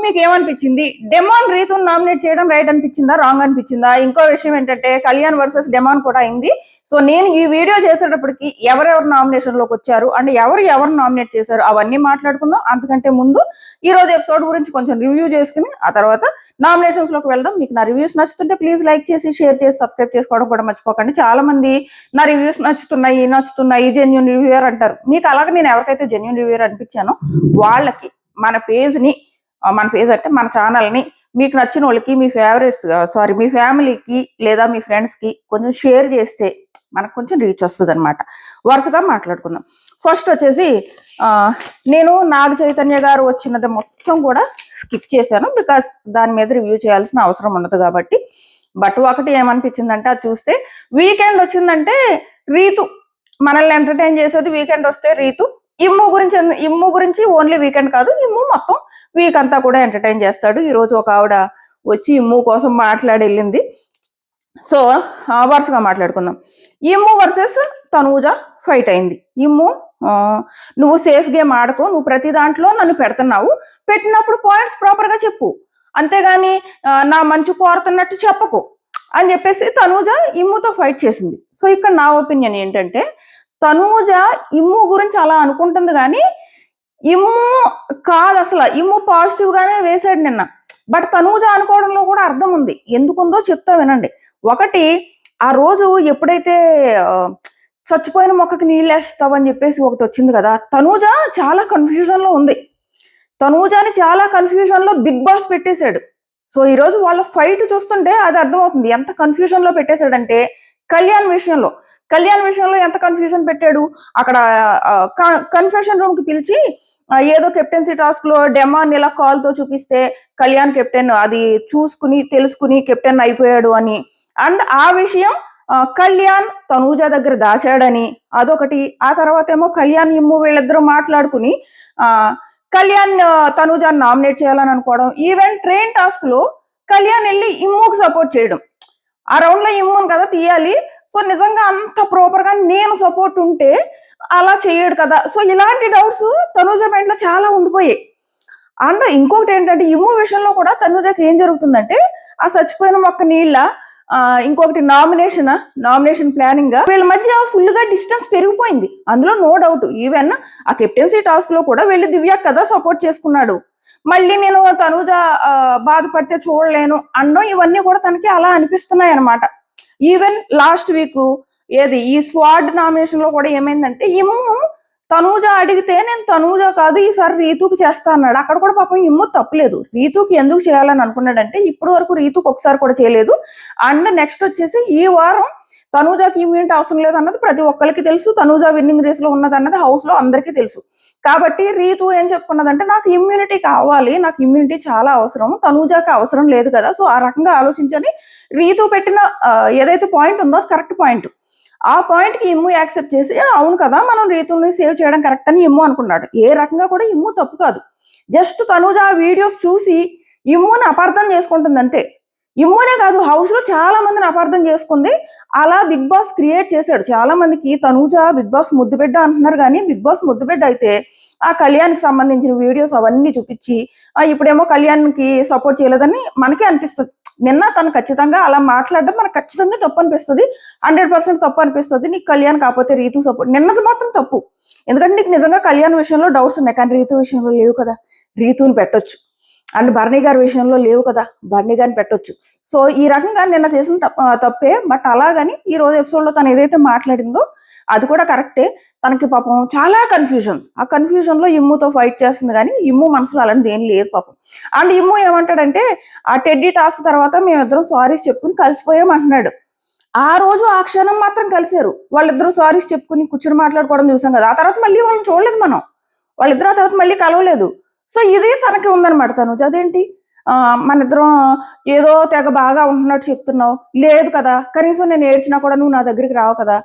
మీకు ఏమనిపించింది? Demon రీతుని nominate చేయడం రైట్ అనిపించిందా, రాంగ్ అనిపించిందా? ఇంకో విషయం ఏంటంటే కళ్యాణ్ వర్సెస్ డెమాన్ కూడా అయింది. సో నేను ఈ వీడియో చేసేటప్పటికి ఎవరెవరు నామినేషన్ లోకి వచ్చారు అంటే ఎవరు నామినేట్ చేశారు అవన్నీ మాట్లాడుకుందాం. అంతకంటే ముందు ఈ రోజు ఎపిసోడ్ గురించి కొంచెం రివ్యూ చేసుకుని ఆ తర్వాత నామినేషన్స్ లోకి వెళ్దాం. మీకు నా రివ్యూస్ నచ్చుతుంటే ప్లీజ్ లైక్ చేసి, షేర్ చేసి, సబ్స్క్రైబ్ చేసుకోవడం కూడా మర్చిపోకండి. చాలా మంది నా రివ్యూస్ నచ్చుతున్నాయి జెన్యూన్ రివ్యూయర్ అంటారు. మీకు అలాగే నేను ఎవరికైతే జెన్యూన్ రివ్యూయర్ అనిపించానో వాళ్ళకి మన పేజ్ అంటే మన ఛానల్ని మీకు నచ్చిన వాళ్ళకి, మీ ఫేవరెట్స్ మీ ఫ్యామిలీకి లేదా మీ ఫ్రెండ్స్కి కొంచెం షేర్ చేస్తే మనకు కొంచెం రీచ్ వస్తుంది అనమాట. వరుసగా మాట్లాడుకుందాం. ఫస్ట్ వచ్చేసి నేను నాగ చైతన్య గారు వచ్చినది మొత్తం కూడా స్కిప్ చేశాను, బికాస్ దాని మీద రివ్యూ చేయాల్సిన అవసరం ఉండదు కాబట్టి. బట్ ఒకటి ఏమనిపించిందంటే, అది చూస్తే వీకెండ్ వచ్చిందంటే రీతు మనల్ని ఎంటర్టైన్ చేసేది. వీకెండ్ వస్తే రీతు ఇమ్ము గురించి ఓన్లీ వీకెండ్ కాదు, ఇమ్ము మొత్తం వీక్ అంతా కూడా ఎంటర్టైన్ చేస్తాడు. ఈరోజు ఒక ఆవిడ వచ్చి ఇమ్ము కోసం మాట్లాడి వెళ్ళింది. సో వరుసగా మాట్లాడుకుందాం. ఇమ్ము వర్సెస్ తనూజ ఫైట్ అయింది. ఇమ్ము, నువ్వు సేఫ్ గేమ్ ఆడకు, నువ్వు ప్రతి దాంట్లో నన్ను పెట్టినప్పుడు పాయింట్స్ ప్రాపర్గా చెప్పు, అంతేగాని నా మంచి కోరుతున్నట్టు చెప్పకు అని చెప్పేసి తనూజ ఇమ్ముతో ఫైట్ చేసింది. సో ఇక్కడ నా ఒపీనియన్ ఏంటంటే, తనూజ ఇమ్ము గురించి అలా అనుకుంటుంది కానీ ఇమ్ము కాదు, అసలు ఇమ్ము పాజిటివ్ గానే వేసాడు నిన్న. బట్ తనూజ అనుకోవడంలో కూడా అర్థం ఉంది. ఎందుకుందో చెప్తా వినండి. ఒకటి, ఆ రోజు ఎప్పుడైతే చచ్చిపోయిన మొక్కకి నీళ్ళు వేస్తావని చెప్పేసి ఒకటి వచ్చింది కదా, తనూజ చాలా కన్ఫ్యూజన్ లో ఉంది. తనూజని చాలా కన్ఫ్యూజన్ లో బిగ్ బాస్ పెట్టేశాడు. సో ఈరోజు వాళ్ళ ఫైట్ చూస్తుంటే అది అర్థమవుతుంది ఎంత కన్ఫ్యూజన్ లో పెట్టేశాడంటే. కళ్యాణ్ విషయంలో ఎంత కన్ఫ్యూజన్ పెట్టాడు. అక్కడ కన్ఫెషన్ రూమ్ కి పిలిచి ఏదో కెప్టెన్సీ టాస్క్ లో డెమాన్ ఇలా కాల్ తో చూపిస్తే కళ్యాణ్ కెప్టెన్ అది తెలుసుకుని కెప్టెన్ అయిపోయాడు అని. అండ్ ఆ విషయం కళ్యాణ్ తనూజ దగ్గర దాచాడని అదొకటి. ఆ తర్వాత ఏమో కళ్యాణ్ ఇమ్ము వీళ్ళిద్దరూ మాట్లాడుకుని కళ్యాణ్ తనూజాన్ని నామినేట్ చేయాలని అనుకోవడం. ఈవెన్ ట్రైన్ టాస్క్ లో కళ్యాణ్ వెళ్ళి ఇమ్ముకు సపోర్ట్ చేయడం. ఆ రౌండ్ లో ఇమ్మును కదా తీయాలి. సో నిజంగా అంత ప్రాపర్ గా నేను సపోర్ట్ ఉంటే అలా చేయడు కదా. సో ఇలాంటి డౌట్స్ తనూజ మైండ్ లో చాలా ఉండిపోయాయి. అండ్ ఇంకొకటి ఏంటంటే, ఇమ్ము విషయంలో కూడా తనూజకి ఏం జరుగుతుందంటే, ఆ చచ్చిపోయిన మొక్క నీళ్ళ ఇంకొకటి నామినేషన్ ప్లానింగ్ వీళ్ళ మధ్య ఫుల్ గా డిస్టెన్స్ పెరిగిపోయింది. అందులో నో డౌట్. ఈవెన్ ఆ కెప్టెన్సీ టాస్క్ లో కూడా వెళ్ళి దివ్య కదా సపోర్ట్ చేసుకున్నాడు. మళ్ళీ నేను తనూజ బాధపడితే చూడలేను అనడం, ఇవన్నీ కూడా తనకి అలా అనిపిస్తున్నాయి అనమాట. ఈవెన్ లాస్ట్ వీక్ ఈ స్వాడ్ నామినేషన్ లో కూడా ఏమైందంటే, ఇమ్ము తనూజ అడిగితే నేను తనూజ కాదు ఈసారి రీతుకి చేస్తా అన్నాడు. అక్కడ కూడా పాపం ఇమ్ము తప్పలేదు. రీతుకి ఎందుకు చేయాలని అనుకున్నాడంటే, ఇప్పటి వరకు రీతుకి ఒకసారి కూడా చేయలేదు. అండ్ నెక్స్ట్ వచ్చేసి ఈ వారం తనూజకి ఇమ్యూనిటీ అవసరం లేదు అన్నది ప్రతి ఒక్కరికి తెలుసు. తనూజ విన్నింగ్ రేస్ లో ఉన్నది అన్నది హౌస్ లో అందరికీ తెలుసు. కాబట్టి రీతు ఏం చెప్పుకున్నదంటే, నాకు ఇమ్యూనిటీ కావాలి, నాకు ఇమ్యూనిటీ చాలా అవసరం, తనూజకి అవసరం లేదు కదా. సో ఆ రకంగా ఆలోచించని రీతు పెట్టిన ఏదైతే పాయింట్ ఉందో కరెక్ట్ పాయింట్. ఆ పాయింట్ కి ఇమ్ము యాక్సెప్ట్ చేసి అవును కదా మనం రీతుని సేవ్ చేయడం కరెక్ట్ అని ఇమ్ము అనుకున్నాడు. ఏ రకంగా కూడా ఇమ్ము తప్పు కాదు. జస్ట్ తనూజ ఆ వీడియోస్ చూసి ఇమ్ముని అపార్థం చేసుకుంటుంది అంతే. ఇమ్మునే కాదు, హౌస్ లో చాలా మందిని అపార్థం చేసుకుంది. అలా బిగ్ బాస్ క్రియేట్ చేశాడు. చాలా మందికి తనూజ బిగ్ బాస్ ముద్దుబిడ్డ అంటున్నారు, కానీ బిగ్ బాస్ ముద్దుబిడ్డ అయితే ఆ కళ్యాణ్కి సంబంధించిన వీడియోస్ అవన్నీ చూపించి ఇప్పుడేమో కళ్యాణ్కి సపోర్ట్ చేయలేదని మనకే అనిపిస్తుంది. నిన్న తను ఖచ్చితంగా అలా మాట్లాడడం మనకు ఖచ్చితంగా తప్పు అనిపిస్తుంది. 100% తప్పు అనిపిస్తుంది. నీకు కళ్యాణ్ కాకపోతే రీతు సపోర్ట్, నిన్నది మాత్రం తప్పు. ఎందుకంటే నీకు నిజంగా కళ్యాణ్ విషయంలో డౌట్స్ ఉన్నాయి, కానీ రీతు విషయంలో లేవు కదా, రీతుని పెట్టొచ్చు. అండ్ భరణి గారి విషయంలో లేవు కదా, భరణి గారిని పెట్టొచ్చు. సో ఈ రకంగా నిన్న చేసిన తప్పే. బట్ అలాగని ఈ రోజు ఎపిసోడ్ లో తను ఏదైతే మాట్లాడిందో అది కూడా కరెక్టే. తనకి పాపం చాలా కన్ఫ్యూజన్స్. ఆ కన్ఫ్యూజన్ లో ఇమ్ముతో ఫైట్ చేస్తుంది, కానీ ఇమ్ము మనసులో అలాంటిది ఏం లేదు పాపం. అండ్ ఇమ్ము ఏమంటాడంటే, ఆ టెడ్డీ టాస్క్ తర్వాత మేమిద్దరం సారీస్ చెప్పుకుని కలిసిపోయాం అంటున్నాడు. ఆ రోజు ఆ క్షణం మాత్రం కలిసారు. వాళ్ళిద్దరూ సారీస్ చెప్పుకుని కూర్చుని మాట్లాడుకోవడం చూసాం కదా. ఆ తర్వాత మళ్ళీ వాళ్ళని చూడలేదు మనం. వాళ్ళిద్దరు ఆ తర్వాత మళ్ళీ కలవలేదు. సో ఇది తనకి ఉందనమాట. తనుజ అదేంటి మన ఇద్దరం ఏదో తెగ బాగా ఉంటున్నట్టు చెప్తున్నావు, లేదు కదా, కనీసం నేను ఏడ్చినా కూడా నువ్వు నా దగ్గరికి రావు కదా.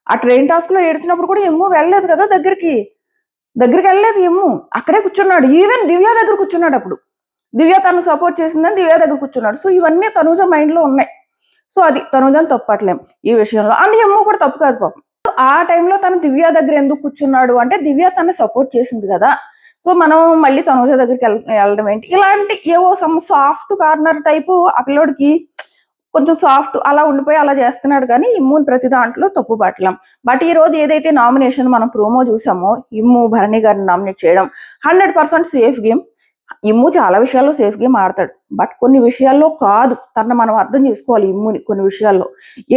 ఆ ట్రైన్ టాస్క్ లో ఏడ్చినప్పుడు కూడా ఎమ్ము వెళ్ళలేదు కదా, దగ్గరికి వెళ్ళలేదు ఎమ్ము, అక్కడే కూర్చున్నాడు. ఈవెన్ దివ్య దగ్గర కూర్చున్నాడు. అప్పుడు దివ్య తను సపోర్ట్ చేసిందని దివ్య దగ్గర కూర్చున్నాడు. సో ఇవన్నీ తనుజ మైండ్ లో ఉన్నాయి. సో అది తనుజని తప్పట్లేం ఈ విషయంలో. అండ్ ఎమ్ము కూడా తప్పు కాదు పాపం. ఆ టైంలో తను దివ్య దగ్గర ఎందుకు కూర్చున్నాడు అంటే, దివ్య తను సపోర్ట్ చేసింది కదా, సో మనం మళ్ళీ తనుజ దగ్గరికి వెళ్ళడం ఏంటి, ఇలాంటి ఏవో సమ్ సాఫ్ట్ కార్నర్ టైపు ఆ పిల్లోడికి కొంచెం సాఫ్ట్ అలా ఉండిపోయి అలా చేస్తున్నాడు. కానీ ఇమ్ముని ప్రతి దాంట్లో తప్పు పట్టలేం. బట్ ఈ రోజు ఏదైతే నామినేషన్ మనం ప్రోమో చూసామో ఇమ్ము భరణి గారిని నామినేట్ చేయడం 100% సేఫ్ గేమ్. ఇమ్ము చాలా విషయాల్లో సేఫ్ గేమ్ ఆడతాడు, బట్ కొన్ని విషయాల్లో కాదు. తనను మనం అర్థం చేసుకోవాలి. ఇమ్ముని కొన్ని విషయాల్లో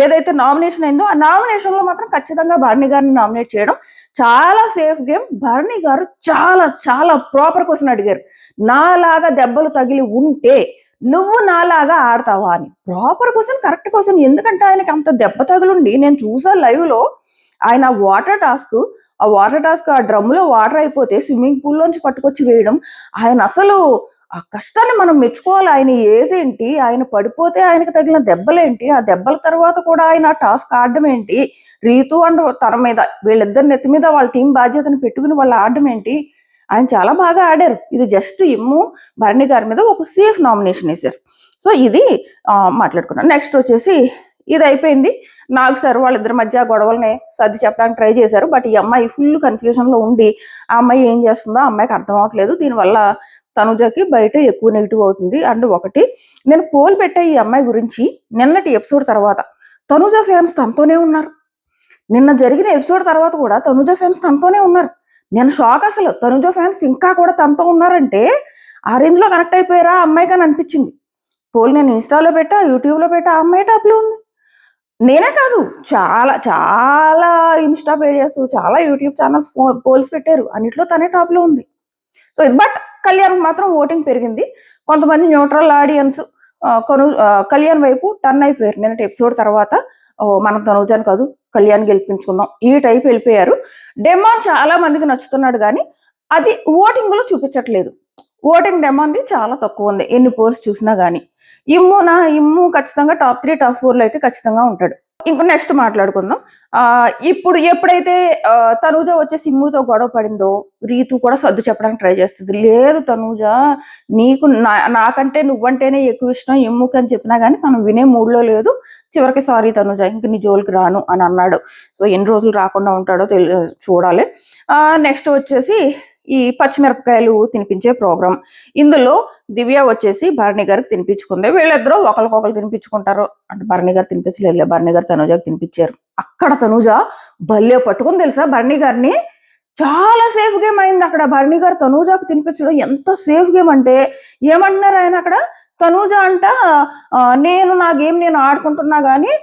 ఏదైతే నామినేషన్ అయిందో ఆ నామినేషన్ లో మాత్రం ఖచ్చితంగా భరణి గారిని నామినేట్ చేయడం చాలా సేఫ్ గేమ్. భరణి గారు చాలా చాలా ప్రాపర్ క్వశ్చన్ అడిగారు, నాలాగా దెబ్బలు తగిలి ఉంటే నువ్వు నాలాగా ఆడతావా అని. Proper question, correct question. ఎందుకంటే ఆయనకి అంత దెబ్బ తగులుండి నేను చూసా లైవ్ లో. ఆయన వాటర్ టాస్క్, ఆ డ్రమ్ములో వాటర్ అయిపోతే స్విమ్మింగ్ పూల్ లోంచి పట్టుకొచ్చి వేయడం, ఆయన అసలు ఆ కష్టాన్ని మనం మెచ్చుకోవాలి. ఆయన ఏజ్ ఏంటి, ఆయన పడిపోతే ఆయనకు తగిలిన దెబ్బలేంటి, ఆ దెబ్బల తర్వాత కూడా ఆయన టాస్క్ ఆడడం ఏంటి, రీతు అండ్ తన మీద వీళ్ళిద్దరి నెత్తి మీద వాళ్ళ టీం బాధ్యతను పెట్టుకుని వాళ్ళు ఆడడం ఏంటి, ఆయన చాలా బాగా ఆడారు. ఇది జస్ట్ ఇమ్ము భరణి గారి మీద ఒక సేఫ్ నామినేషన్ వేశారు. సో ఇది మాట్లాడుకున్నాను. నెక్స్ట్ వచ్చేసి ఇది అయిపోయింది. నాగ్ సార్ వాళ్ళిద్దరి మధ్య గొడవల్ని సర్ది చెప్పడానికి ట్రై చేశారు. బట్ ఈ అమ్మాయి ఫుల్ కన్ఫ్యూజన్ లో ఉండి ఆ అమ్మాయి ఏం చేస్తుందో ఆ అమ్మాయికి అర్థం అవ్వట్లేదు. దీనివల్ల తనుజకి బయట ఎక్కువ నెగిటివ్ అవుతుంది. అండ్ ఒకటి, నేను పోల్ పెట్టే ఈ అమ్మాయి గురించి నిన్నటి ఎపిసోడ్ తర్వాత తనుజ ఫ్యాన్స్ తనతోనే ఉన్నారు. నిన్న జరిగిన ఎపిసోడ్ తర్వాత కూడా తనుజ ఫ్యాన్స్ తనతోనే ఉన్నారు. నేను షాక్ అసలు. తనుజ ఫ్యాన్స్ ఇంకా కూడా తనతో ఉన్నారంటే ఆ రేంజ్ లో కనెక్ట్ అయిపోయారా ఆ అమ్మాయికి అని అనిపించింది. పోల్ నేను ఇన్స్టాలో పెట్టా, యూట్యూబ్ లో పెట్టా, ఆ అమ్మాయి టాప్ లో ఉంది. నేనే కాదు, చాలా చాలా ఇన్స్టా పేజెస్, చాలా యూట్యూబ్ ఛానల్స్ పోల్స్ పెట్టారు, అన్నిట్లో తనే టాప్ లో ఉంది. సో బట్ కళ్యాణ్ మాత్రం ఓటింగ్ పెరిగింది. కొంతమంది న్యూట్రల్ ఆడియన్స్ కళ్యాణ్ వైపు టర్న్ అయిపోయారు. నిన్నటి ఎపిసోడ్ తర్వాత మనం తనుజాని కాదు కళ్యాణ్ గెలిపించుకుందాం ఈ టైప్ వెళ్ళిపోయారు. డెమాన్ చాలా మందికి నచ్చుతున్నాడు, కానీ అది ఓటింగ్ లో చూపించట్లేదు. ఓటింగ్ డెమాన్ది చాలా తక్కువ ఉంది ఎన్ని పోల్స్ చూసినా కానీ. ఇమ్ము ఖచ్చితంగా టాప్ 3 టాప్ 4 లో అయితే ఖచ్చితంగా ఉంటాడు. ఇంకో నెక్స్ట్ మాట్లాడుకుందాం. ఇప్పుడు ఎప్పుడైతే తనూజ వచ్చేసి ఇమ్ముతో గొడవ పడిందో రీతు కూడా సర్దు చెప్పడానికి ట్రై చేస్తుంది. లేదు తనూజ, నీకు నాకంటే నువ్వంటేనే ఎక్కువ ఇష్టం ఇమ్ముకి అని చెప్పినా కానీ తను వినే మూడ్లో లేదు. చివరికి సారీ తనూజ, ఇంక నీ జోలికి రాను అని అన్నాడు. సో ఎన్ని రోజులు రాకుండా ఉంటాడో చూడాలి. నెక్స్ట్ వచ్చేసి ఈ పచ్చిమిరపకాయలు తినిపించే ప్రోగ్రాం. ఇందులో దివ్య వచ్చేసి భరణి గారికి తినిపించుకుంది. వీళ్ళిద్దరూ ఒకరికొకరు తినిపించుకుంటారు అంటే భరణి గారు తినిపించలేదు, భరణి గారు తనూజకి తినిపించారు. అక్కడ తనూజ భలే పట్టుకుని తెలుసా భరణి గారిని. చాలా సేఫ్ గేమ్ అయింది అక్కడ. భరణి గారు తనూజకు తినిపించడం ఎంత సేఫ్ గేమ్ అంటే, ఏమన్నారు ఆయన అక్కడ, తనూజ అంట నేను నా గేమ్ నేను ఆడుకుంటున్నా కానీ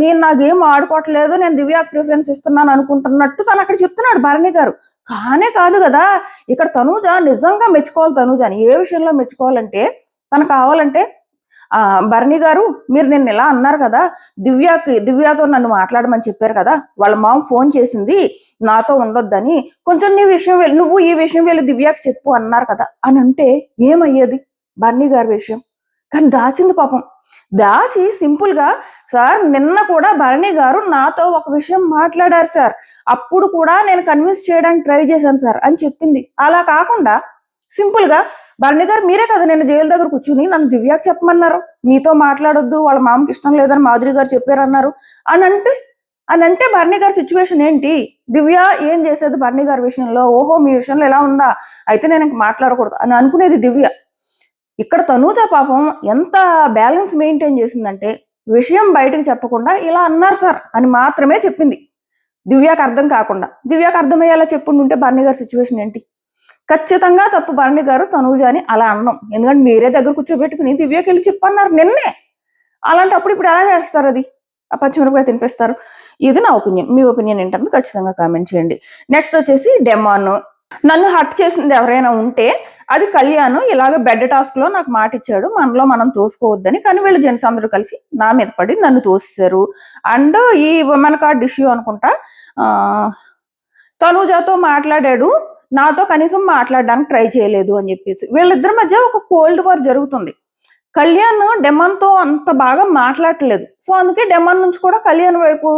నేను నా గేమ్ ఆడుకోవట్లేదు, నేను దివ్యాకి ప్రిఫరెన్స్ ఇస్తున్నాను అనుకుంటున్నట్టు తను అక్కడ చెప్తున్నాడు భరణి గారు. కానే కాదు కదా, ఇక్కడ తనూజ నిజంగా మెచ్చుకోవాలి. తనూజని ఏ విషయంలో మెచ్చుకోవాలంటే, తను కావాలంటే భరణి గారు మీరు నిన్న ఇలా అన్నారు కదా, దివ్యతో నన్ను మాట్లాడమని చెప్పారు కదా, వాళ్ళ మామ ఫోన్ చేసింది నాతో ఉండొద్దని, కొంచెం నువ్వు ఈ విషయం వెళ్ళి దివ్యకి చెప్పు అన్నారు కదా అని అంటే ఏమయ్యేది భరణి గారి విషయం. కానీ దాచింది పాపం. దాచి సింపుల్ గా, సార్ నిన్న కూడా భరణి గారు నాతో ఒక విషయం మాట్లాడారు సార్, అప్పుడు కూడా నేను కన్విన్స్ చేయడానికి ట్రై చేశాను సార్ అని చెప్పింది. అలా కాకుండా సింపుల్ గా భరణి గారు మీరే కదా నేను జైలు దగ్గర కూర్చుని నన్ను దివ్యాకి చెప్పమన్నారు, మీతో మాట్లాడొద్దు వాళ్ళ మామకి ఇష్టం లేదని మాధురి గారు చెప్పారన్నారు అని అంటే భరణి గారి సిచ్యువేషన్ ఏంటి? దివ్య ఏం చేసేది భరణి గారి విషయంలో? ఓహో మీ విషయంలో ఎలా ఉందా, అయితే నేను ఇంక మాట్లాడకూడదు అని అనుకునేది దివ్య. ఇక్కడ తనూజ పాపం ఎంత బ్యాలెన్స్ మెయింటైన్ చేసిందంటే, విషయం బయటకు చెప్పకుండా ఇలా అన్నారు సార్ అని మాత్రమే చెప్పింది, దివ్యాకి అర్థం కాకుండా. దివ్యాకి అర్థమయ్యేలా చెప్పుంటే భరణి గారి సిచ్యువేషన్ ఏంటి? ఖచ్చితంగా తప్పు భరణి గారు తనూజ అని అలా అన్నాం. ఎందుకంటే మీరే దగ్గర కూర్చోబెట్టుకుని దివ్యకి వెళ్ళి చెప్పన్నారు నిన్నే. అలాంటప్పుడు ఇప్పుడు ఎలా చేస్తారు? అది ఆ పచ్చిమిరపకాయ తినిపిస్తారు. ఇది నా ఒపీనియన్. మీ ఒపీనియన్ ఏంటంటే ఖచ్చితంగా కామెంట్ చేయండి. నెక్స్ట్ వచ్చేసి డెమాన్. నన్ను హర్ట్ చేసింది ఎవరైనా ఉంటే అది కళ్యాణ్. ఇలాగ బెడ్ టాస్క్ లో నాకు మాట ఇచ్చాడు, మనలో మనం తోసుకోవద్దని, కానీ వీళ్ళు జెంట్స్ అందరూ కలిసి నా మీద పడి నన్ను తోసేశారు. అండ్ ఈ ఉమెన్ కార్డ్ ఇష్యూ అనుకుంటా తనూజతో మాట్లాడాడు, నాతో కనీసం మాట్లాడడానికి ట్రై చేయలేదు అని చెప్పేసి వీళ్ళిద్దరి మధ్య ఒక కోల్డ్ వార్ జరుగుతుంది. కళ్యాణ్ డెమాన్తో అంత బాగా మాట్లాడట్లేదు. సో అందుకే డెమాన్ నుంచి కూడా కళ్యాణ్ వైపు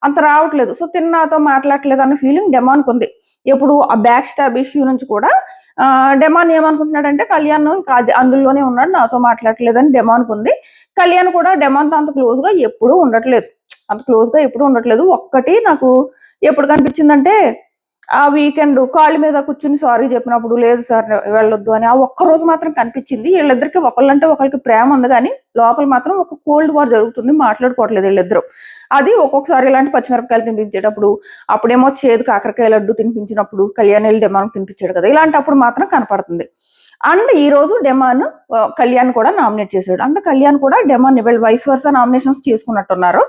అంత రావట్లేదు. సో నాతో మాట్లాడట్లేదు అన్న ఫీలింగ్ డెమాన్కి ఉంది. ఎప్పుడు ఆ బ్యాక్ స్టాబ్ ఇష్యూ నుంచి కూడా డెమాన్ ఏమనుకుంటున్నాడంటే కళ్యాణ్ అందులోనే ఉన్నాడు, నాతో మాట్లాడట్లేదు అని డెమాన్కి ఉంది. కళ్యాణ్ కూడా డెమాన్తో అంత క్లోజ్ గా ఎప్పుడూ ఉండట్లేదు. ఒక్కటి నాకు ఎప్పుడు కనిపించిందంటే ఆ వీకెండ్ కాళ్ళ మీద కూర్చుని సారీ చెప్పినప్పుడు లేదు సార్ వెళ్ళొద్దు అని ఆ ఒక్కరోజు మాత్రం కనిపించింది. వీళ్ళిద్దరికి ఒకళ్ళంటే ఒకరికి ప్రేమ ఉంది కానీ లోపల మాత్రం ఒక కోల్డ్ వార్ జరుగుతుంది, మాట్లాడుకోవట్లేదు వీళ్ళిద్దరు. అది ఒక్కొక్కసారి ఇలాంటి పచ్చిమిరపకాయలు తినిపించేటప్పుడు, అప్పుడేమో చేదు కాకరకాయ లడ్డు తినిపించినప్పుడు, కళ్యాణ్ డెమాన్ తినిపించాడు కదా, ఇలాంటప్పుడు మాత్రం కనపడుతుంది. అండ్ ఈ రోజు డెమాన్ కళ్యాణ్ కూడా నామినేట్ చేశాడు. అండ్ కళ్యాణ్ కూడా డెమాన్ వీళ్ళు వైస్ వర్సా నామినేషన్స్ చేసుకున్నట్టున్నారు.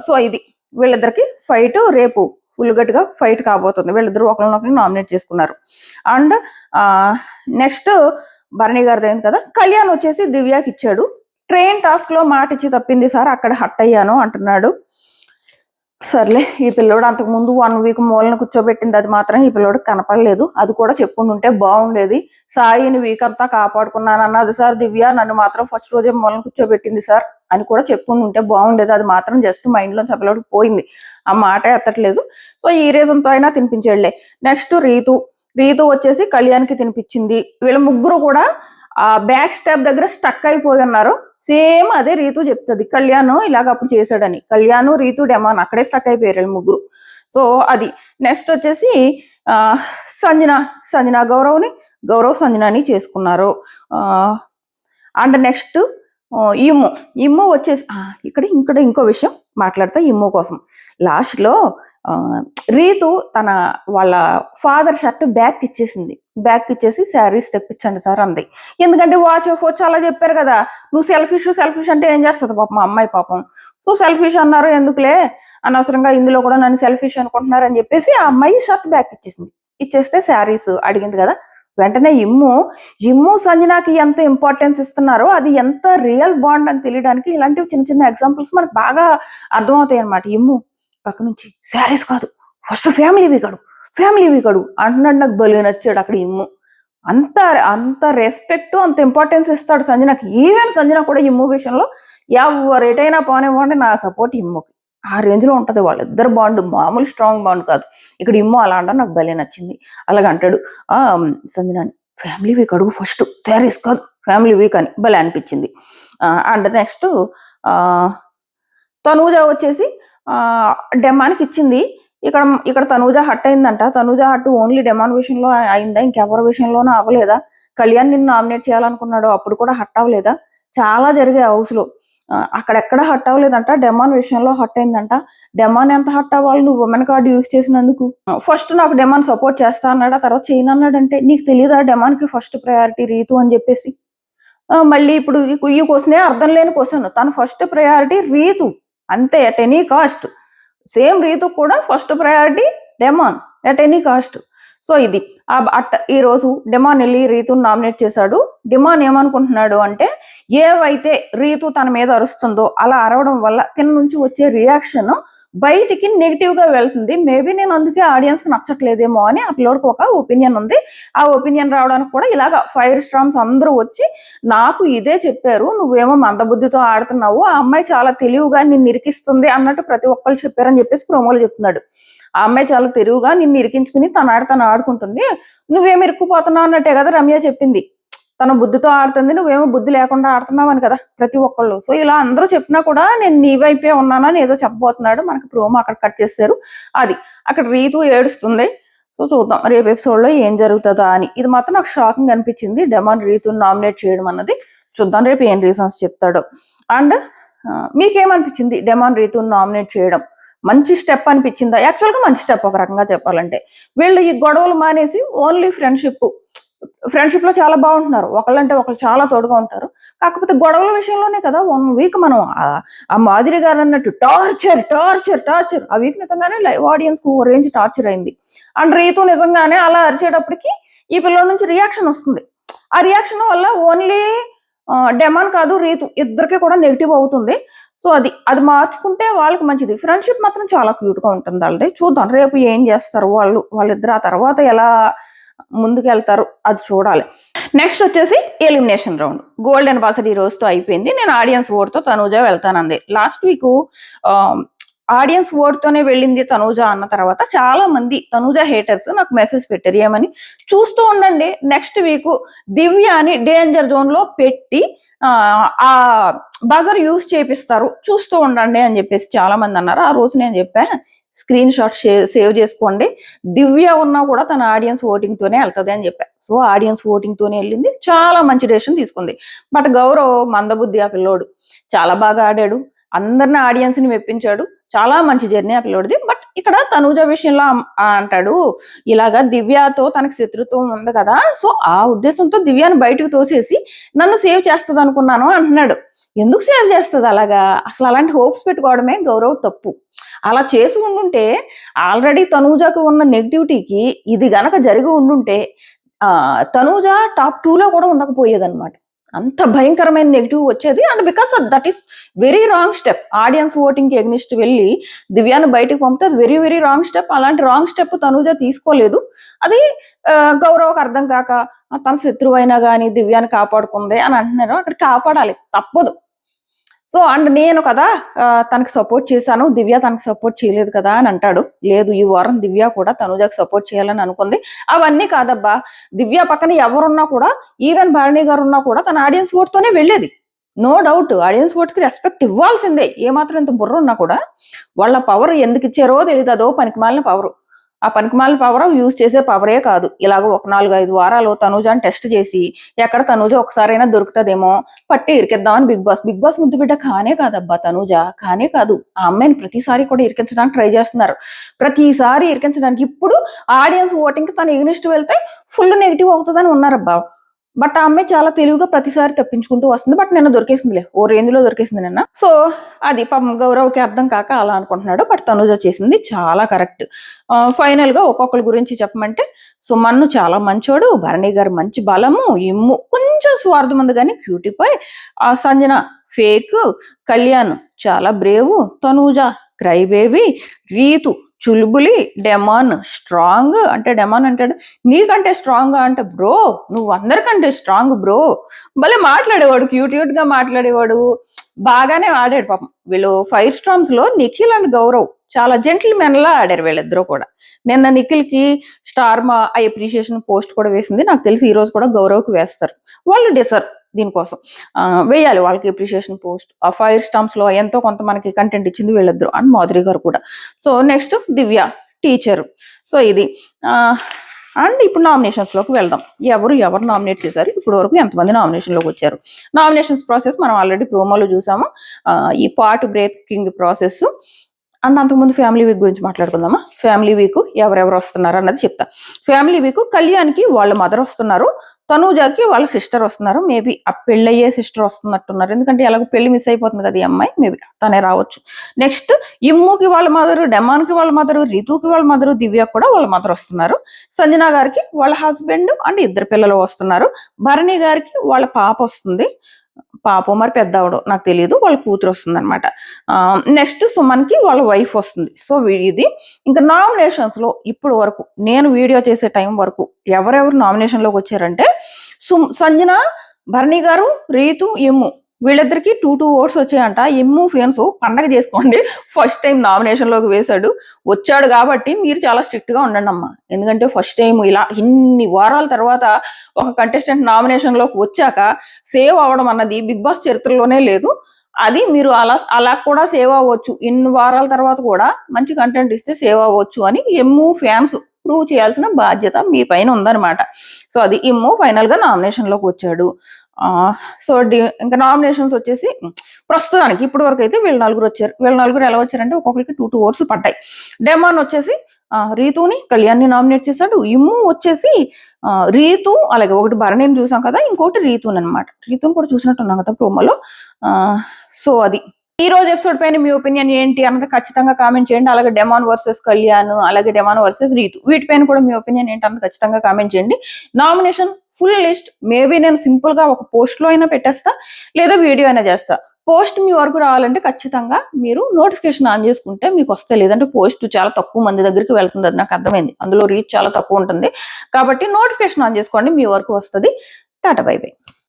సో ఇది వీళ్ళిద్దరికి ఫైట్ రేపు ఫుల్ గట్టిగా ఫైట్ కాబోతుంది. వీళ్ళిద్దరు ఒకరినొకరిని నామినేట్ చేసుకున్నారు. అండ్ నెక్స్ట్ భరణి గారిది అయింది కదా, కళ్యాణ్ వచ్చేసి దివ్యాకి ఇచ్చాడు. ట్రైన్ టాస్క్ లో మాట ఇచ్చి తప్పింది సార్, అక్కడ హట్ అయ్యాను అంటున్నాడు. సర్లే, ఈ పిల్లోడు అంతకు ముందు 1 వీక్ మూలన కూర్చోబెట్టింది అది మాత్రం ఈ పిల్లోడికి కనపడలేదు. అది కూడా చెప్పుకుంటూ ఉంటే బాగుండేది. సాయిని వీక్ అంతా కాపాడుకున్నాను అన్నది సార్ దివ్య, నన్ను మాత్రం ఫస్ట్ రోజే మూలన కూర్చోబెట్టింది సార్ అని కూడా చెప్పుకుంటూ ఉంటే బాగుండేది. అది మాత్రం జస్ట్ మైండ్ లో పిల్లోడికి పోయింది, ఆ మాట ఎత్తట్లేదు. సో ఈ రీజన్తో అయినా తినిపించాడులే. నెక్స్ట్ రీతు వచ్చేసి కళ్యాణ్కి తినిపించింది. వీళ్ళ ముగ్గురు కూడా ఆ బ్యాక్ స్టెప్ దగ్గర స్టక్ అయిపోయి ఉన్నారు. సేమ్ అదే రీతు చెప్తుంది, కళ్యాణ్ ఇలాగ అప్పుడు చేశాడని. కళ్యాణ్ రీతు డెమాన్ అక్కడే స్టక్ అయిపోయారు ముగ్గురు. సో అది. నెక్స్ట్ వచ్చేసి సంజన గౌరవ్ సంజనాని చేసుకున్నారు. అండ్ నెక్స్ట్ ఇమ్ము వచ్చేసి ఇక్కడ ఇంకో విషయం మాట్లాడతా ఇమ్ము కోసం. లాస్ట్ లో రీతు వాళ్ళ ఫాదర్ షర్ట్ బ్యాక్ ఇచ్చేసి శారీస్ తెప్పించండి సార్ అంది. ఎందుకంటే వాచ్ అలా చెప్పారు కదా, నువ్వు సెల్ఫిష్ అంటే ఏం చేస్తుంది పాపం అమ్మాయి పాపం. సో సెల్ఫిష్ అన్నారు, ఎందుకులే అనవసరంగా ఇందులో కూడా నన్ను సెల్ఫిష్ అనుకుంటున్నారు అని చెప్పేసి ఆ అమ్మాయి షర్ట్ బ్యాక్ ఇచ్చేస్తే శారీస్ అడిగింది కదా. వెంటనే ఇమ్ము సంజనాకి ఎంత ఇంపార్టెన్స్ ఇస్తున్నారో, అది ఎంత రియల్ బాండ్ అని తెలియడానికి ఇలాంటివి చిన్న చిన్న ఎగ్జాంపుల్స్ మనకు బాగా అర్థమవుతాయి అనమాట. ఇమ్ము పక్క నుంచి శారీస్ కాదు, ఫస్ట్ ఫ్యామిలీ వీకడు అంటున్నాడు. నాకు బలి నచ్చాడు అక్కడ ఇమ్ము. అంత రెస్పెక్ట్, అంత ఇంపార్టెన్స్ ఇస్తాడు సంజనాకి. ఈవెన్ సంజన కూడా ఇమ్ము విషయంలో ఎవరైనా పోనివ్వండి, నా సపోర్ట్ ఇమ్ముకి. ఆ రేంజ్ లో ఉంటది వాళ్ళిద్దరు బాండ్, మామూలు స్ట్రాంగ్ బాండ్ కాదు. ఇక్కడ ఇమ్ము అలా అంట, నాకు భలే నచ్చింది. అలాగ అంటాడు సంజనాని, ఫ్యామిలీ వీక్ అడుగు ఫస్ట్, శారీస్ కాదు ఫ్యామిలీ వీక్ అని భలే అనిపించింది. అండ్ నెక్స్ట్ తనూజ వచ్చేసి డెమాన్కి ఇచ్చింది. ఇక్కడ తనూజ హట్ అయిందంట. తనూజ హట్ ఓన్లీ డెమాన్ విషయంలో అయిందా, ఇంకెవరి విషయంలోనూ అవ్వలేదా? కళ్యాణ్ నిన్ను నామినేట్ చేయాలనుకున్నాడు, అప్పుడు కూడా హట్ అవ్వలేదా? చాలా జరిగాయి హౌస్ లో, అక్కడెక్కడ హట్ అవ్వలేదంట. డెమాన్ విషయంలో హట్ అయిందంట. డెమాన్ ఎంత హట్ అవ్వాలి నువ్వు ఉమెన్ కార్డు యూజ్ చేసినందుకు? ఫస్ట్ నాకు డెమాన్ సపోర్ట్ చేస్తా అన్నాడు, ఆ తర్వాత చేయను అన్నాడంటే నీకు తెలియదా డెమాన్ కి ఫస్ట్ ప్రయారిటీ రీతు అని చెప్పేసి? మళ్ళీ ఇప్పుడు ఈ క్వశ్చనే అర్థం లేని క్వశ్చన్. తన ఫస్ట్ ప్రయారిటీ రీతు అంతే, at any cost. Same Ritu కూడా first priority Demon at any cost. So ఇది ఈ రోజు డెమాన్ వెళ్ళి రీతుని నామినేట్ చేశాడు. డెమాన్ ఏమనుకుంటున్నాడు అంటే, ఏవైతే రీతు తన మీద అరుస్తుందో అలా అరవడం వల్ల తన నుంచి వచ్చే రియాక్షన్ బయటికి నెగిటివ్ గా వెళ్తుంది. మేబీ నేను అందుకే ఆడియన్స్ కి నచ్చట్లేదేమో అని ఆ పిల్లోడికి ఒక ఒపీనియన్ ఉంది. ఆ ఒపీనియన్ రావడానికి కూడా ఇలాగా ఫైర్ స్టార్మ్స్ అందరూ వచ్చి నాకు ఇదే చెప్పారు, నువ్వేమో మందబుద్ధితో ఆడుతున్నావు, ఆ అమ్మాయి చాలా తెలివిగా నిన్ను ఇరికిస్తుంది అన్నట్టు ప్రతి ఒక్కరు చెప్పారని చెప్పేసి ప్రోమోలు చెప్తున్నాడు. ఆ అమ్మాయి చాలా తెలివిగా నిన్ను ఇరికించుకుని తను ఆడుకుంటుంది, నువ్వేమి ఇరుక్కుపోతున్నావు అన్నట్టే కదా రమ్య చెప్పింది. తన బుద్ధితో ఆడుతుంది, నువ్వేమో బుద్ధి లేకుండా ఆడుతున్నావు అని కదా ప్రతి ఒక్కళ్ళు. సో ఇలా అందరూ చెప్పినా కూడా నేను నీ వైపే ఉన్నానని ఏదో చెప్పబోతున్నాడు. మనకి ప్రోమో అక్కడ కట్ చేశారు. అది అక్కడ రీతు ఏడుస్తుంది. సో చూద్దాం రేపు ఎపిసోడ్ లో ఏం జరుగుతుందా అని. ఇది మాత్రం నాకు షాకింగ్ అనిపించింది, డెమాన్ రీతుని నామినేట్ చేయడం అన్నది. చూద్దాం రేపు ఏం రీజన్స్ చెప్తాడో. అండ్ మీకేమనిపించింది డెమాన్ రీతుని నామినేట్ చేయడం? మంచి స్టెప్ అనిపించిందా? యాక్చువల్గా మంచి స్టెప్ ఒక రకంగా చెప్పాలంటే. వీళ్ళు ఈ గొడవలు మానేసి ఓన్లీ ఫ్రెండ్షిప్ లో చాలా బాగుంటున్నారు, ఒకళ్ళంటే ఒకళ్ళు చాలా తోడుగా ఉంటారు. కాకపోతే గొడవల విషయంలోనే కదా 1 వీక్ మనం ఆ మాధురి గారు అన్నట్టు టార్చర్ ఆ వీక్ నిజంగానే లైవ్ ఆడియన్స్ కు రేంజ్ టార్చర్ అయింది. అండ్ రీతు నిజంగానే అలా అరిచేటప్పటికి ఈ పిల్లల నుంచి రియాక్షన్ వస్తుంది. ఆ రియాక్షన్ వల్ల ఓన్లీ డెమాన్ కాదు రీతు ఇద్దరికి కూడా నెగిటివ్ అవుతుంది. సో అది మార్చుకుంటే వాళ్ళకి మంచిది. ఫ్రెండ్షిప్ మాత్రం చాలా క్యూట్ గా ఉంటుంది వాళ్ళది. చూద్దాం రేపు ఏం చేస్తారు వాళ్ళిద్దరు, ఆ తర్వాత ఎలా ముందుకు వెళ్తారు అది చూడాలి. నెక్స్ట్ వచ్చేసి ఎలిమినేషన్ రౌండ్. గోల్డ్ అంబాసిడర్ ఈ రోజుతో అయిపోయింది. నేను ఆడియన్స్ ఓట్తో తనూజ వెళ్తానంది. లాస్ట్ వీక్ ఆడియన్స్ ఓట్తోనే వెళ్ళింది తనూజ అన్న తర్వాత చాలా మంది తనూజ హేటర్స్ నాకు మెసేజ్ పెట్టారు, ఏమని, చూస్తూ ఉండండి నెక్స్ట్ వీక్ దివ్యాని డేంజర్ జోన్ లో పెట్టి ఆ బజర్ యూజ్ చేపిస్తారు, చూస్తూ ఉండండి అని చెప్పేసి చాలా మంది అన్నారు. ఆ రోజు నేను చెప్పా, స్క్రీన్ షాట్ సేవ్ చేసుకోండి. దివ్య ఉన్నా కూడా తన ఆడియన్స్ ఓటింగ్ తోనే వెళ్తుంది అని చెప్పా. సో ఆడియన్స్ ఓటింగ్ తోనే వెళ్ళింది, చాలా మంచి డెసిషన్ తీసుకుంది. బట్ గౌరవ్ మందబుద్ధి, ఆ పిల్లోడు చాలా బాగా ఆడాడు, అందరిని ఆడియన్స్ ని మెప్పించాడు, చాలా మంచి జర్నీ ఆ పిల్లోడిది. బట్ ఇక్కడ తనూజ విషయంలో అంటాడు, ఇలాగా దివ్యతో తనకి శత్రుత్వం ఉంది కదా, సో ఆ ఉద్దేశంతో దివ్యాని బయటకు తోసేసి నన్ను సేవ్ చేస్తుంది అనుకున్నాను అంటున్నాడు. ఎందుకు సేవ్ చేస్తుంది అలాగా? అసలు అలాంటి హోప్స్ పెట్టుకోవడమే గౌరవ్ తప్పు. అలా చేసి ఉండుంటే, ఆల్రెడీ తనూజకు ఉన్న నెగిటివిటీకి ఇది గనక జరిగి ఉండుంటే తనూజ టాప్ 2లో కూడా ఉండకపోయేదన్నమాట. అంత భయంకరమైన నెగిటివ్ వచ్చేది. And because that is very wrong step. Audience voting కి ఎగ్నిస్ట్ వెళ్ళి దివ్యాను బయటకు పంపితే అది వెరీ వెరీ రాంగ్ స్టెప్. అలాంటి రాంగ్ స్టెప్ తనూజ తీసుకోలేదు. అది గౌరవకు అర్థం కాక తన శత్రువు అయినా కానీ దివ్యాన్ని కాపాడుకుంది అని అంటున్నారు. అక్కడ కాపాడాలి, తప్పదు. సో అండ్ నేను కదా తనకు సపోర్ట్ చేశాను, దివ్య తనకు సపోర్ట్ చేయలేదు కదా అని అంటాడు. లేదు, ఈ వారం దివ్య కూడా తనుజకు సపోర్ట్ చేయాలని అనుకుంది. అవన్నీ కాదబ్బా, దివ్య పక్కన ఎవరున్నా కూడా, ఈవెన్ భరణి గారు ఉన్నా కూడా తన ఆడియన్స్ ఓట్తోనే వెళ్ళేది. నో డౌట్, ఆడియన్స్ ఓట్కి రెస్పెక్ట్ ఇవ్వాల్సిందే. ఏమాత్రం ఇంత బుర్ర ఉన్నా కూడా వాళ్ళ పవర్ ఎందుకు ఇచ్చారో తెలియదు. అదో పనికిమాలిన పవర్. ఆ పనికిమాలిన పవర్ యూజ్ చేసే పవరే కాదు. ఇలాగ ఒక 4-5 వారాలు తనూజాని టెస్ట్ చేసి ఎక్కడ తనూజ ఒకసారైనా దొరుకుతుందేమో పట్టి ఇరికిద్దామని బిగ్ బాస్ ముద్దు బిడ్డ కానే కాదబ్బా తనూజ, కానే కాదు. ఆ అమ్మాయిని ప్రతిసారి కూడా ఇరికించడానికి ట్రై చేస్తున్నారు. ప్రతిసారి ఇరికించడానికి. ఇప్పుడు ఆడియన్స్ ఓటింగ్ తన ఎగ్నిస్ట్ వెళ్తే ఫుల్ నెగిటివ్ అవుతుందని ఉన్నారబ్బా. బట్ ఆ అమ్మాయి చాలా తెలివిగా ప్రతిసారి తప్పించుకుంటూ వస్తుంది. బట్ నిన్న దొరికేసిందిలే, ఓ రేంజ్ లో దొరికేసింది నిన్న. సో అది పాపం గౌరవ్కి అర్థం కాక అలా అనుకుంటున్నాడు. బట్ తనూజ చేసింది చాలా కరెక్ట్. ఫైనల్ గా ఒక్కొక్కరి గురించి చెప్పమంటే, సుమన్ను చాలా మంచోడు, భరణి గారు మంచి బలము, ఇమ్ము కొంచెం స్వార్థమంది కానీ క్యూటిఫై, సంజన ఫేక్, కళ్యాణ్ చాలా brave, Tanuja cry baby, Ritu చులుబులి, డెమాన్ స్ట్రాంగ్. అంటే డెమాన్ అంటాడు నీకంటే స్ట్రాంగ్ అంటే, బ్రో నువ్వు అందరికంటే స్ట్రాంగ్ బ్రో. భలే మాట్లాడేవాడు, క్యూట్ గా మాట్లాడేవాడు, బాగానే ఆడాడు పాపం. వీళ్ళు 5 స్టార్స్ లో నిఖిల్ అండ్ గౌరవ్ చాలా జెంటిల్మెన్ లా ఆడారు వీళ్ళిద్దరూ కూడా. నిన్న నిఖిల్ కి స్టార్ మా అప్రిషియేషన్ పోస్ట్ కూడా వేసింది. నాకు తెలిసి ఈ రోజు కూడా గౌరవ్కి వేస్తారు. వాళ్ళు డిసర్వ్ దీనికోసం వేయాలి వాళ్ళకి అప్రిషియేషన్ పోస్ట్. ఆ 5 స్టార్స్ లో ఎంతో కొంత మనకి కంటెంట్ ఇచ్చింది వీళ్ళిద్దరు అండ్ మాధురి గారు కూడా. సో నెక్స్ట్ దివ్య టీచర్. సో ఇది అండ్ ఇప్పుడు నామినేషన్స్ లోకి వెళ్దాం. ఎవరు నామినేట్ చేశారు, ఇప్పుడు వరకు ఎంతమంది నామినేషన్ లోకి వచ్చారు. నామినేషన్స్ ప్రాసెస్ మనం ఆల్రెడీ ప్రోమోలో చూసాము. ఈ పార్ట్ బ్రేకింగ్ ప్రాసెస్ అండ్ అంతకుముందు ఫ్యామిలీ వీక్ గురించి మాట్లాడుకుందామా. ఫ్యామిలీ వీక్ ఎవరెవరు వస్తున్నారు అన్నది చెప్తా. ఫ్యామిలీ వీక్ కళ్యాణ్కి వాళ్ళ మదర్ వస్తున్నారు, తనూజాకి వాళ్ళ సిస్టర్ వస్తున్నారు. మేబీ ఆ పెళ్ళయ్యే సిస్టర్ వస్తున్నట్టున్నారు, ఎందుకంటే ఎలాగో పెళ్లి మిస్ అయిపోతుంది కదా ఈ అమ్మాయి, మేబీ తనే రావచ్చు. నెక్స్ట్ ఇమ్ముకి వాళ్ళ మదరు, డెమాన్కి వాళ్ళ మదరు, రితుకి వాళ్ళ మదరు, దివ్య కూడా వాళ్ళ మదర్ వస్తున్నారు. సంజన గారికి వాళ్ళ హస్బెండ్ అండ్ 2 పిల్లలు వస్తున్నారు. భరణి గారికి వాళ్ళ పాప వస్తుంది, పాప మరి పెద్దవాడు నాకు తెలియదు, వాళ్ళ కూతురు వస్తుంది అనమాట. నెక్స్ట్ సుమన్కి వాళ్ళ వైఫ్ వస్తుంది. సో ఇది ఇంకా నామినేషన్స్ లో ఇప్పుడు వరకు నేను వీడియో చేసే టైం వరకు ఎవరెవరు నామినేషన్ లోకి వచ్చారంటే, సంజన, భరణి గారు, రీతు, ఇమ్ము వీళ్ళిద్దరికి 2 ఓట్స్ వచ్చాయంట. ఇమ్ము ఫ్యాన్స్ పండగ చేసుకోండి, ఫస్ట్ టైం నామినేషన్ లోకి వచ్చాడు కాబట్టి మీరు చాలా స్ట్రిక్ట్ గా ఉండండి అమ్మా. ఎందుకంటే ఫస్ట్ టైం ఇలా ఇన్ని వారాల తర్వాత ఒక కంటెస్టెంట్ నామినేషన్ లోకి వచ్చాక సేవ్ అవ్వడం అన్నది బిగ్ బాస్ చరిత్రలోనే లేదు. అది మీరు అలా కూడా సేవ్ అవ్వచ్చు, ఇన్ని వారాల తర్వాత కూడా మంచి కంటెంట్ ఇస్తే సేవ్ అవ్వచ్చు అని ఇమ్ము ఫ్యాన్స్ ప్రూవ్ చేయాల్సిన బాధ్యత మీ పైన ఉందన్నమాట. సో అది ఇమ్ము ఫైనల్ గా నామినేషన్ లోకి వచ్చాడు. సో ఇంకా నామినేషన్స్ వచ్చేసి ప్రస్తుతానికి ఇప్పుడు వరకు అయితే వీళ్ళు 4 వచ్చారు. వీళ్ళు 4 ఎలా వచ్చారంటే ఒక్కొక్కరికి 2 ఓట్స్ పడ్డాయి. డెమాన్ వచ్చేసి రీతుని, కళ్యాణ్ని నామినేట్ చేశాడు. ఇమ్ము వచ్చేసి రీతు, అలాగే ఒకటి భరణిని చూసాం కదా, ఇంకోటి రీతుని అనమాట. రీతుని కూడా చూసినట్టున్నాం కదా ప్రోమోలో. సో అది ఈ రోజు ఎపిసోడ్ పైన మీ ఒపీనియన్ ఏంటి అన్నది ఖచ్చితంగా కామెంట్ చేయండి. అలాగే డెమాన్ వర్సెస్ కళ్యాణ్, అలాగే డెమాన్ వర్సెస్ రీతు, వీటిపైన కూడా మీ ఒపీనియన్ ఏంటి అన్నది ఖచ్చితంగా కామెంట్ చేయండి. నామినేషన్ ఫుల్ లిస్ట్ మేబీ నేను సింపుల్ గా ఒక పోస్ట్ లో అయినా పెట్టేస్తా, లేదా వీడియో అయినా చేస్తా. పోస్ట్ మీ వరకు రావాలంటే ఖచ్చితంగా మీరు నోటిఫికేషన్ ఆన్ చేసుకుంటే మీకు వస్తాయి. లేదంటే పోస్ట్ చాలా తక్కువ మంది దగ్గరికి వెళ్తుంది, అది నాకు అర్థమైంది. అందులో రీచ్ చాలా తక్కువ ఉంటుంది కాబట్టి నోటిఫికేషన్ ఆన్ చేసుకోండి, మీ వరకు వస్తుంది. Tata bye by.